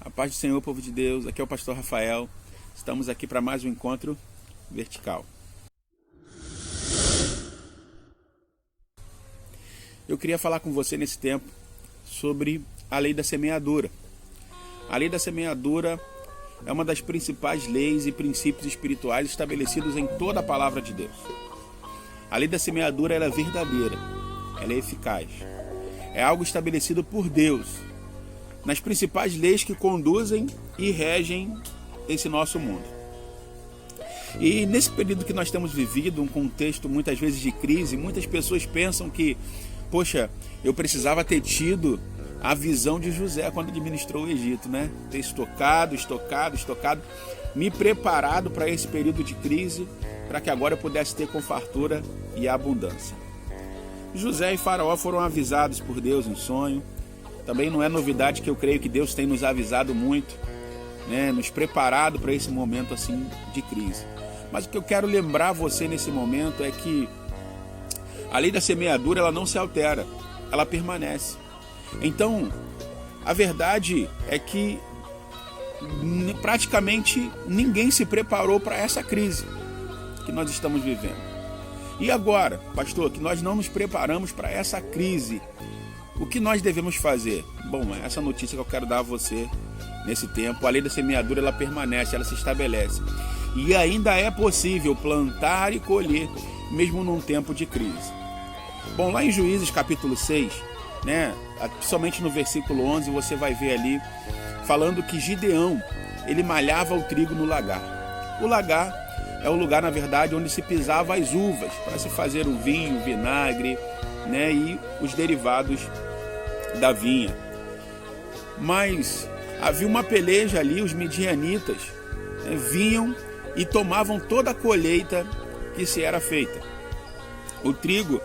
A paz do Senhor, povo de Deus. Aqui é o pastor Rafael. Estamos aqui para mais um encontro vertical. Eu queria falar com você nesse tempo sobre a lei da semeadura. A lei da semeadura é uma das principais leis e princípios espirituais estabelecidos em toda a palavra de Deus. A lei da semeadura ela é verdadeira, ela é eficaz. É algo estabelecido por Deus nas principais leis que conduzem e regem esse nosso mundo. E nesse período que nós temos vivido, um contexto muitas vezes de crise, muitas pessoas pensam que, poxa, eu precisava ter tido a visão de José quando administrou o Egito, né? Ter estocado, me preparado para esse período de crise, para que agora eu pudesse ter com fartura e abundância. José e Faraó foram avisados por Deus em sonho. Também não é novidade que eu creio que Deus tem nos avisado muito, né? Nos preparado para esse momento assim de crise. Mas o que eu quero lembrar você nesse momento é que a lei da semeadura ela não se altera, ela permanece. Então, a verdade é que praticamente ninguém se preparou para essa crise que nós estamos vivendo. E agora, pastor, que nós não nos preparamos para essa crise, o que nós devemos fazer? Bom, essa notícia que eu quero dar a você nesse tempo, a lei da semeadura ela permanece, ela se estabelece. E ainda é possível plantar e colher, mesmo num tempo de crise. Bom, lá em Juízes capítulo 6, né, somente no versículo 11, você vai ver ali, falando que Gideão, ele malhava o trigo no lagar. O lagar é o lugar, na verdade, onde se pisava as uvas, para se fazer o vinho, o vinagre, né, e os derivados da vinha. Mas havia uma peleja ali, os midianitas, né, vinham e tomavam toda a colheita que se era feita. O trigo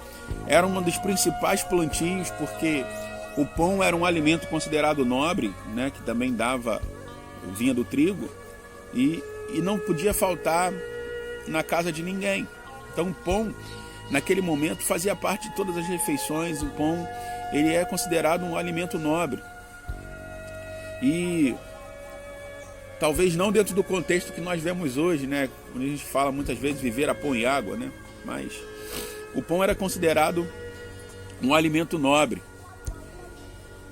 era um dos principais plantios, porque o pão era um alimento considerado nobre, né, que também vinha do trigo, e não podia faltar na casa de ninguém. Então o pão, naquele momento, fazia parte de todas as refeições. O pão, ele é considerado um alimento nobre. E talvez não dentro do contexto que nós vemos hoje, né? Quando a gente fala muitas vezes viver a pão e água, né? Mas o pão era considerado um alimento nobre.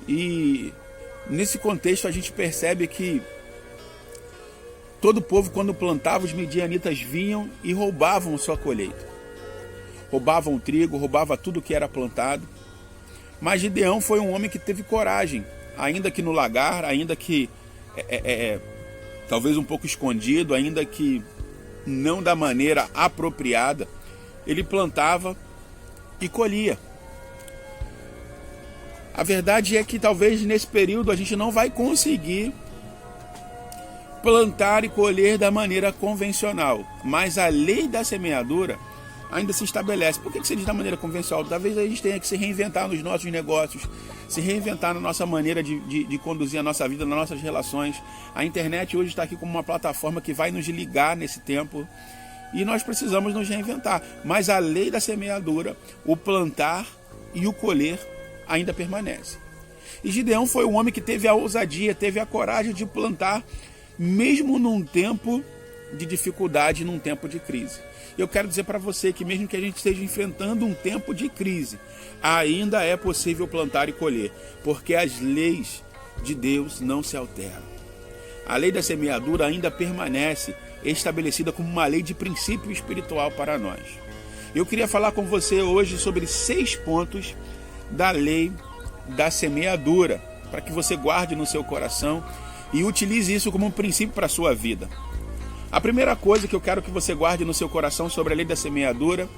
E nesse contexto a gente percebe que todo o povo, quando plantava, os midianitas vinham e roubavam sua colheita. Roubavam o trigo, roubavam tudo que era plantado. Mas Gideão foi um homem que teve coragem, ainda que no lagar, ainda que talvez um pouco escondido, ainda que não da maneira apropriada, ele plantava e colhia. A verdade é que talvez nesse período a gente não vai conseguir plantar e colher da maneira convencional, mas a lei da semeadura ainda se estabelece. Por que se diz da maneira convencional? Talvez a gente tenha que se reinventar nos nossos negócios, se reinventar na nossa maneira de conduzir a nossa vida, nas nossas relações. A internet hoje está aqui como uma plataforma que vai nos ligar nesse tempo e nós precisamos nos reinventar. Mas a lei da semeadura, o plantar e o colher ainda permanece. E Gideão foi um homem que teve a ousadia, teve a coragem de plantar mesmo num tempo de dificuldade, num tempo de crise. Eu quero dizer para você que mesmo que a gente esteja enfrentando um tempo de crise, ainda é possível plantar e colher, porque as leis de Deus não se alteram. A lei da semeadura ainda permanece estabelecida como uma lei de princípio espiritual para nós. Eu queria falar com você hoje sobre 6 pontos da lei da semeadura, para que você guarde no seu coração e utilize isso como um princípio para a sua vida. A primeira coisa que eu quero que você guarde no seu coração sobre a lei da semeadura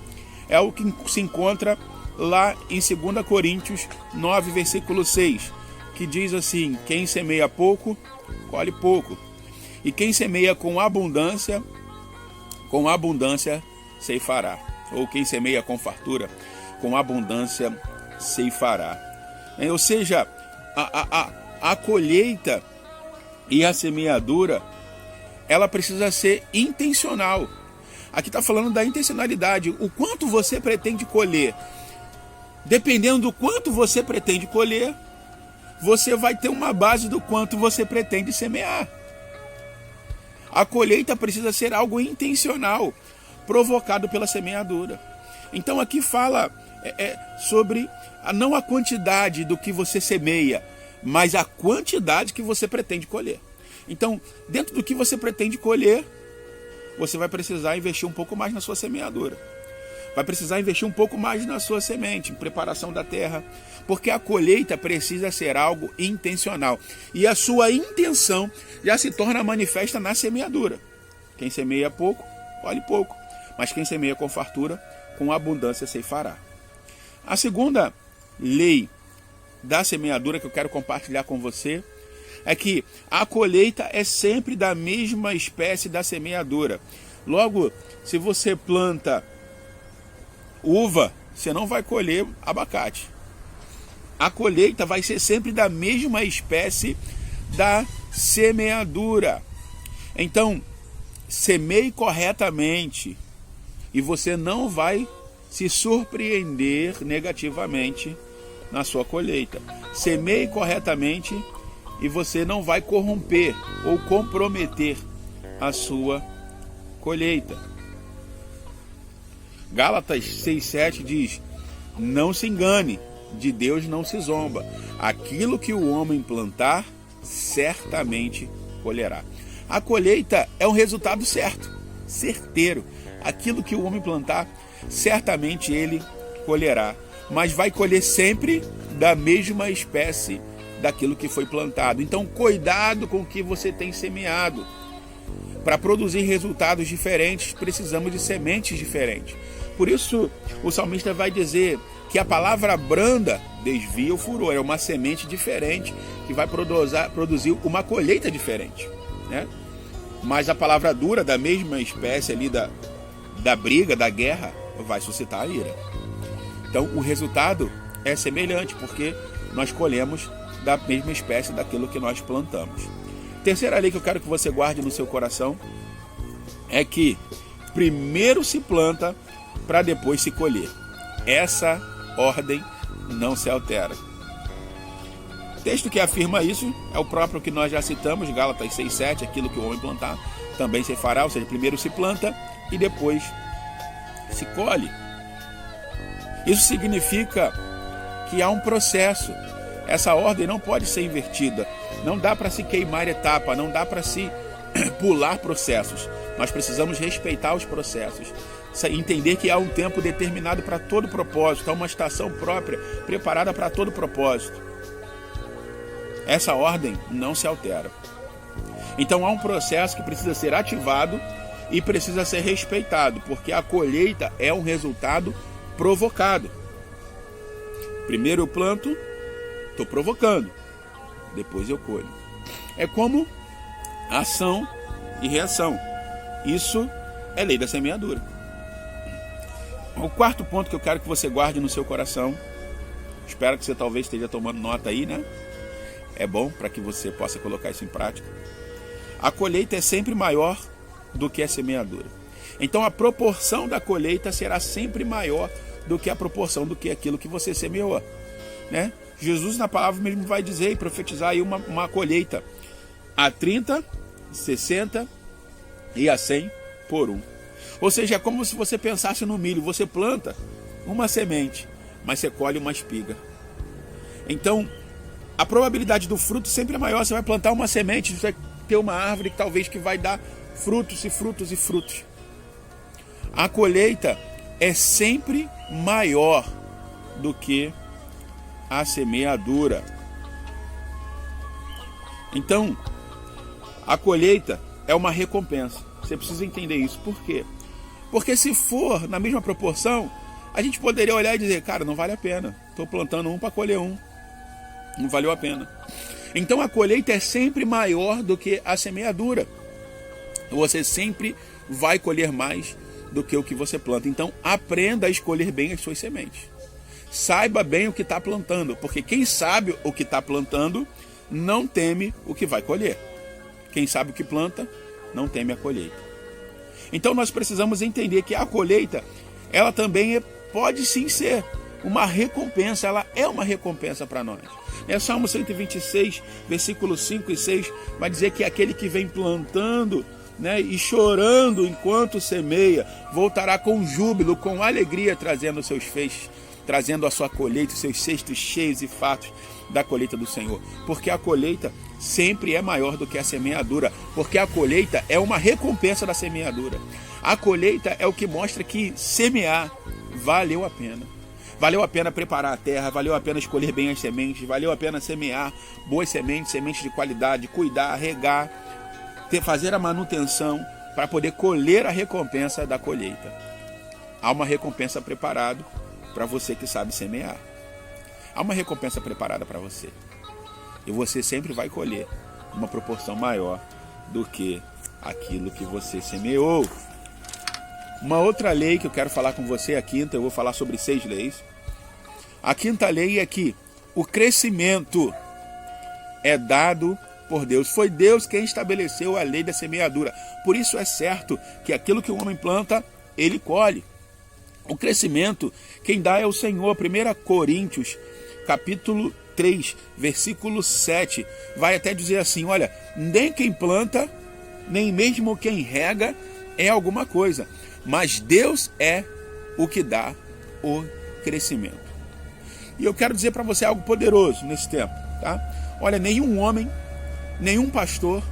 é o que se encontra lá em 2 Coríntios 9, versículo 6, que diz assim: quem semeia pouco, colhe pouco, e quem semeia com abundância ceifará. Ou quem semeia com fartura, com abundância ceifará. Ou seja, a colheita e a semeadura, ela precisa ser intencional. Aqui está falando da intencionalidade. O quanto você pretende colher. Dependendo do quanto você pretende colher, você vai ter uma base do quanto você pretende semear. A colheita precisa ser algo intencional, provocado pela semeadura. Então aqui fala sobre não a quantidade do que você semeia, mas a quantidade que você pretende colher. Então, dentro do que você pretende colher, você vai precisar investir um pouco mais na sua semeadura. Vai precisar investir um pouco mais na sua semente, em preparação da terra, porque a colheita precisa ser algo intencional. E a sua intenção já se torna manifesta na semeadura. Quem semeia pouco, colhe pouco. Mas quem semeia com fartura, com abundância ceifará. A segunda lei da semeadura que eu quero compartilhar com você é que a colheita é sempre da mesma espécie da semeadura. Logo, se você planta uva, você não vai colher abacate. A colheita vai ser sempre da mesma espécie da semeadura. Então, semeie corretamente e você não vai se surpreender negativamente na sua colheita. Semeie corretamente e você não vai corromper ou comprometer a sua colheita. Gálatas 6,7 diz: não se engane, de Deus não se zomba. Aquilo que o homem plantar, certamente colherá. A colheita é um resultado certo, certeiro. Aquilo que o homem plantar, certamente ele colherá. Mas vai colher sempre da mesma espécie daquilo que foi plantado. Então, cuidado com o que você tem semeado. Para produzir resultados diferentes, precisamos de sementes diferentes. Por isso, o salmista vai dizer que a palavra branda desvia o furor. É uma semente diferente que vai produzir uma colheita diferente, né? Mas a palavra dura, da mesma espécie ali da briga, da guerra, vai suscitar a ira. Então, o resultado é semelhante, porque nós colhemos da mesma espécie daquilo que nós plantamos. Terceira lei que eu quero que você guarde no seu coração é que primeiro se planta para depois se colher. Essa ordem não se altera. O texto que afirma isso é o próprio que nós já citamos, Gálatas 6,7, aquilo que o homem plantar também se fará, ou seja, primeiro se planta e depois se colhe. Isso significa que há um processo. Essa ordem não pode ser invertida. Não dá para se queimar etapa, não dá para se pular processos. Nós precisamos respeitar os processos. Entender que há um tempo determinado para todo propósito, há uma estação própria, preparada para todo propósito. Essa ordem não se altera. Então há um processo que precisa ser ativado e precisa ser respeitado, porque a colheita é um resultado provocado. Primeiro eu planto, estou provocando, depois eu colho. É como ação e reação. Isso é lei da semeadura. O quarto ponto que eu quero que você guarde no seu coração, espero que você talvez esteja tomando nota aí, né? É bom para que você possa colocar isso em prática. A colheita é sempre maior do que a semeadura. Então a proporção da colheita será sempre maior do que a proporção do que aquilo que você semeou, né? Jesus na palavra mesmo vai dizer e profetizar aí uma colheita a 30, 60 e a 100 por um. Ou seja, é como se você pensasse no milho. Você planta uma semente, mas você colhe uma espiga. Então, a probabilidade do fruto sempre é maior. Você vai plantar uma semente, você vai ter uma árvore que talvez que vai dar frutos e frutos e frutos. A colheita é sempre maior do que a semeadura. Então, a colheita é uma recompensa. Você precisa entender isso. Por quê? Porque se for na mesma proporção, a gente poderia olhar e dizer, cara, não vale a pena. Estou plantando um para colher um. Não valeu a pena. Então a colheita é sempre maior do que a semeadura. Você sempre vai colher mais do que o que você planta. Então aprenda a escolher bem as suas sementes. Saiba bem o que está plantando, porque quem sabe o que está plantando não teme o que vai colher. Quem sabe o que planta não teme a colheita. Então nós precisamos entender que a colheita, ela também pode sim ser uma recompensa, ela é uma recompensa para nós. Salmo 126, versículos 5 e 6, vai dizer que aquele que vem plantando, né, e chorando enquanto semeia, voltará com júbilo, com alegria, trazendo seus feixes, trazendo a sua colheita, seus cestos cheios e fartos da colheita do Senhor. Porque a colheita sempre é maior do que a semeadura, porque a colheita é uma recompensa da semeadura. A colheita é o que mostra que semear valeu a pena. Valeu a pena preparar a terra, valeu a pena escolher bem as sementes, valeu a pena semear boas sementes, sementes de qualidade, cuidar, regar, fazer a manutenção para poder colher a recompensa da colheita. Há uma recompensa preparada para você que sabe semear. Há uma recompensa preparada para você. E você sempre vai colher uma proporção maior do que aquilo que você semeou. Uma outra lei que eu quero falar com você, a quinta, eu vou falar sobre 6 leis. A quinta lei é que o crescimento é dado por Deus. Foi Deus quem estabeleceu a lei da semeadura. Por isso é certo que aquilo que o homem planta, ele colhe. O crescimento, quem dá é o Senhor. 1 Coríntios, capítulo 3, versículo 7, vai até dizer assim, olha, nem quem planta, nem mesmo quem rega é alguma coisa, mas Deus é o que dá o crescimento. E eu quero dizer para você algo poderoso nesse tempo, tá? Olha, nenhum homem, nenhum pastor,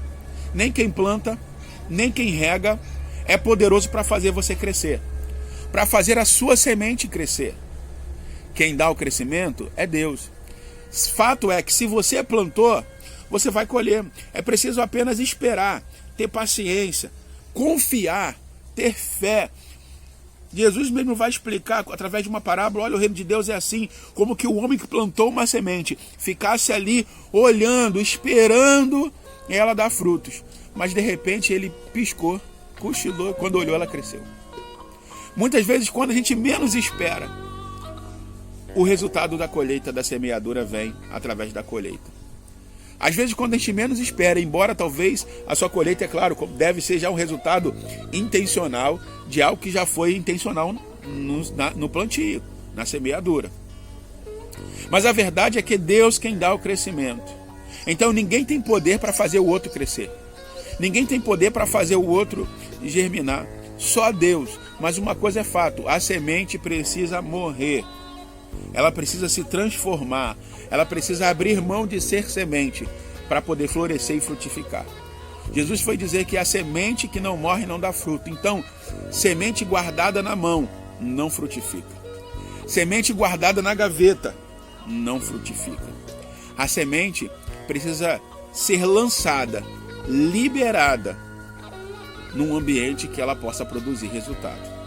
nem quem planta, nem quem rega é poderoso para fazer você crescer, para fazer a sua semente crescer. Quem dá o crescimento é Deus. Fato é que se você plantou, você vai colher. É preciso apenas esperar, ter paciência, confiar, ter fé. Jesus mesmo vai explicar através de uma parábola, olha, o reino de Deus é assim, como que o homem que plantou uma semente ficasse ali olhando, esperando ela dar frutos. Mas de repente ele piscou, cochilou, quando olhou ela cresceu. Muitas vezes quando a gente menos espera, o resultado da colheita, da semeadura vem através da colheita. Às vezes quando a gente menos espera, embora talvez a sua colheita, é claro, deve ser já um resultado intencional de algo que já foi intencional no plantio, na semeadura. Mas a verdade é que Deus quem dá o crescimento. Então ninguém tem poder para fazer o outro crescer. Ninguém tem poder para fazer o outro germinar. Só Deus. Mas uma coisa é fato, a semente precisa morrer. Ela precisa se transformar. Ela precisa abrir mão de ser semente para poder florescer e frutificar. Jesus foi dizer que a semente que não morre não dá fruto. Então, semente guardada na mão não frutifica. Semente guardada na gaveta não frutifica. A semente precisa ser lançada, liberada, num ambiente que ela possa produzir resultado.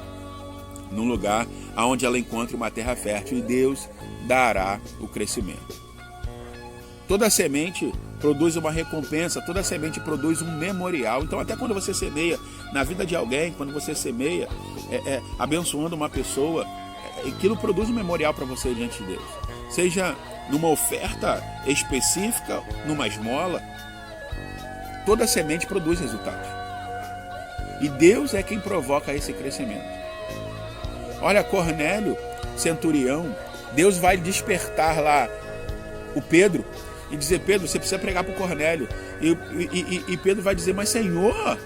Num lugar onde ela encontre uma terra fértil, e Deus dará o crescimento. Toda semente produz uma recompensa, toda semente produz um memorial. Então até quando você semeia na vida de alguém, quando você semeia abençoando uma pessoa, aquilo produz um memorial para você diante de Deus. Seja numa oferta específica, numa esmola, toda semente produz resultados. E Deus é quem provoca esse crescimento. Olha, Cornélio, centurião, Deus vai despertar lá o Pedro e dizer, Pedro, você precisa pregar para o Cornélio. E Pedro vai dizer, mas Senhor,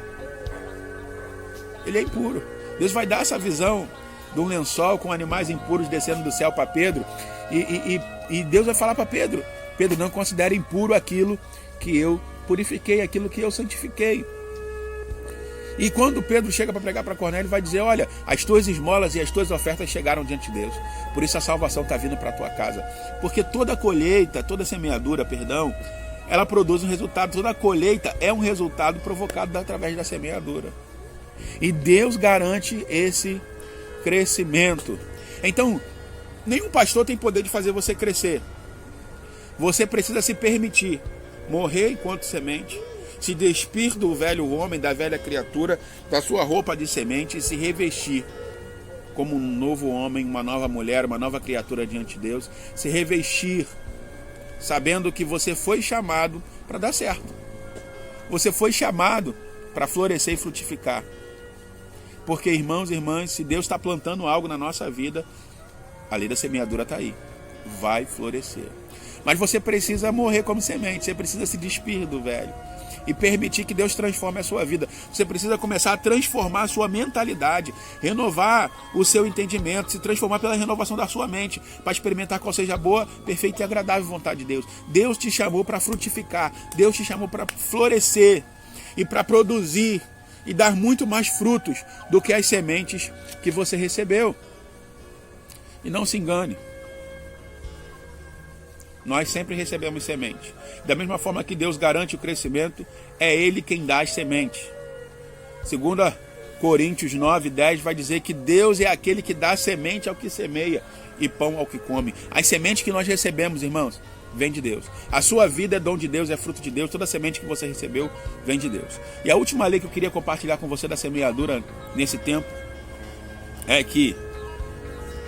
ele é impuro. Deus vai dar essa visão de um lençol com animais impuros descendo do céu para Pedro. E Deus vai falar para Pedro, Pedro, não considere impuro aquilo que eu purifiquei, aquilo que eu santifiquei. E quando Pedro chega para pregar para Cornélio, vai dizer, olha, as tuas esmolas e as tuas ofertas chegaram diante de Deus. Por isso a salvação está vindo para a tua casa. Porque toda colheita, toda semeadura, ela produz um resultado. Toda colheita é um resultado provocado através da semeadura. E Deus garante esse crescimento. Então, nenhum pastor tem poder de fazer você crescer. Você precisa se permitir morrer enquanto semente, se despir do velho homem, da velha criatura, da sua roupa de semente e se revestir como um novo homem, uma nova mulher, uma nova criatura diante de Deus. Se revestir sabendo que você foi chamado para dar certo. Você foi chamado para florescer e frutificar. Porque, irmãos e irmãs, se Deus está plantando algo na nossa vida, a lei da semeadura está aí. Vai florescer. Mas você precisa morrer como semente, você precisa se despir do velho e permitir que Deus transforme a sua vida. Você precisa começar a transformar a sua mentalidade, renovar o seu entendimento, se transformar pela renovação da sua mente, para experimentar qual seja a boa, perfeita e agradável vontade de Deus. Deus te chamou para frutificar, Deus te chamou para florescer e para produzir e dar muito mais frutos do que as sementes que você recebeu. E não se engane. Nós sempre recebemos semente. Da mesma forma que Deus garante o crescimento, é Ele quem dá as sementes. 2 Coríntios 9:10 vai dizer que Deus é aquele que dá semente ao que semeia e pão ao que come. As sementes que nós recebemos, irmãos, vem de Deus. A sua vida é dom de Deus, é fruto de Deus. Toda semente que você recebeu vem de Deus. E a última lei que eu queria compartilhar com você da semeadura nesse tempo é que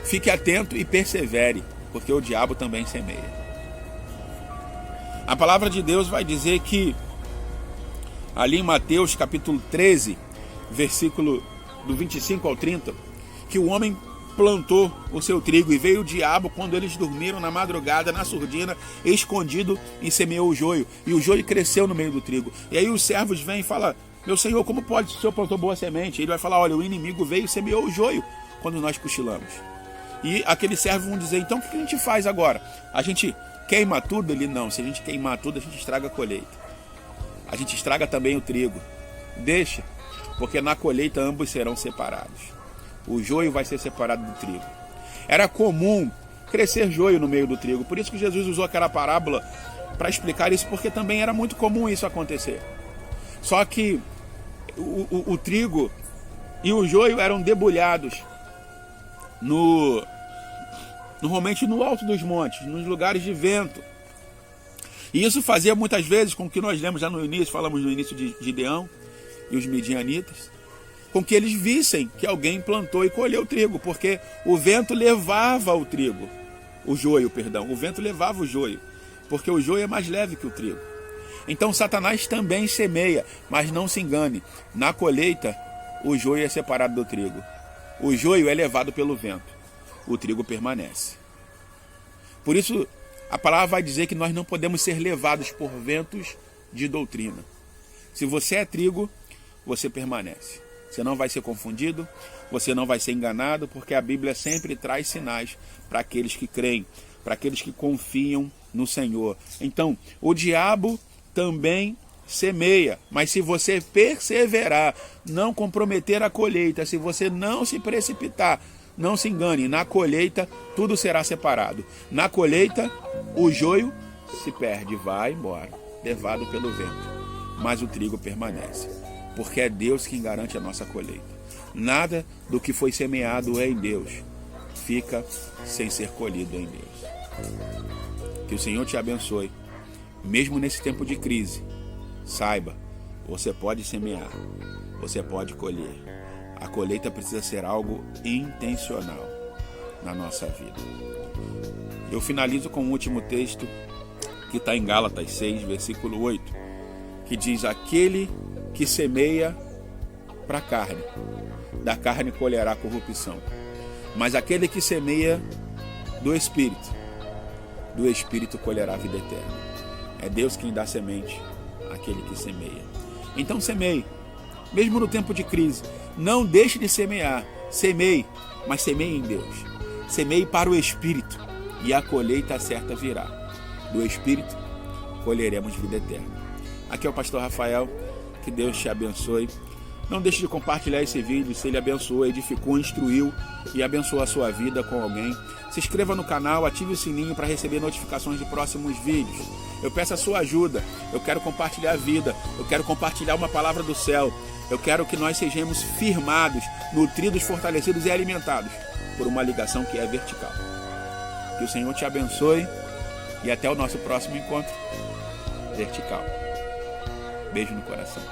fique atento e persevere, porque o diabo também semeia. A palavra de Deus vai dizer que ali em Mateus capítulo 13, versículo do 25 ao 30, que o homem plantou o seu trigo e veio o diabo quando eles dormiram na madrugada, na surdina, escondido, e semeou o joio. E o joio cresceu no meio do trigo. E aí os servos vêm e falam: meu senhor, como pode, se o senhor plantou boa semente? Ele vai falar: olha, o inimigo veio e semeou o joio quando nós cochilamos. E aqueles servos vão dizer: então o que a gente faz agora? A gente queima tudo? Ele: não, se a gente queimar tudo, a gente estraga a colheita. A gente estraga também o trigo. Deixa, porque na colheita ambos serão separados. O joio vai ser separado do trigo. Era comum crescer joio no meio do trigo. Por isso que Jesus usou aquela parábola para explicar isso, porque também era muito comum isso acontecer. Só que o trigo e o joio eram debulhados normalmente no alto dos montes, nos lugares de vento. E isso fazia muitas vezes com que nós lemos já no início, falamos no início de Gideão e os midianitas, com que eles vissem que alguém plantou e colheu o trigo, porque o vento levava o trigo, o vento levava o joio, porque o joio é mais leve que o trigo. Então Satanás também semeia, mas não se engane, na colheita o joio é separado do trigo. O joio é levado pelo vento, o trigo permanece. Por isso, a palavra vai dizer que nós não podemos ser levados por ventos de doutrina. Se você é trigo, você permanece. Você não vai ser confundido, você não vai ser enganado, porque a Bíblia sempre traz sinais para aqueles que creem, para aqueles que confiam no Senhor. Então, o diabo também semeia, mas se você perseverar, não comprometer a colheita, se você não se precipitar, não se engane, na colheita tudo será separado. Na colheita o joio se perde, vai embora, levado pelo vento, mas o trigo permanece, porque é Deus quem garante a nossa colheita. Nada do que foi semeado em Deus fica sem ser colhido em Deus. Que o Senhor te abençoe, mesmo nesse tempo de crise. Saiba, você pode semear, você pode colher. A colheita precisa ser algo intencional na nossa vida. Eu finalizo com o último texto que está em Gálatas 6, versículo 8, que diz: aquele que semeia para a carne, da carne colherá corrupção. Mas aquele que semeia do Espírito colherá a vida eterna. É Deus quem dá semente àquele que semeia. Então semeie, mesmo no tempo de crise. Não deixe de semear. Semeie, mas semeie em Deus. Semeie para o Espírito e a colheita certa virá. Do Espírito colheremos vida eterna. Aqui é o pastor Rafael. Que Deus te abençoe. Não deixe de compartilhar esse vídeo se ele abençoou, edificou, instruiu e abençoou a sua vida com alguém. Se inscreva no canal, ative o sininho para receber notificações de próximos vídeos. Eu peço a sua ajuda. Eu quero compartilhar a vida. Eu quero compartilhar uma palavra do céu. Eu quero que nós sejamos firmados, nutridos, fortalecidos e alimentados por uma ligação que é vertical. Que o Senhor te abençoe e até o nosso próximo encontro vertical. Beijo no coração.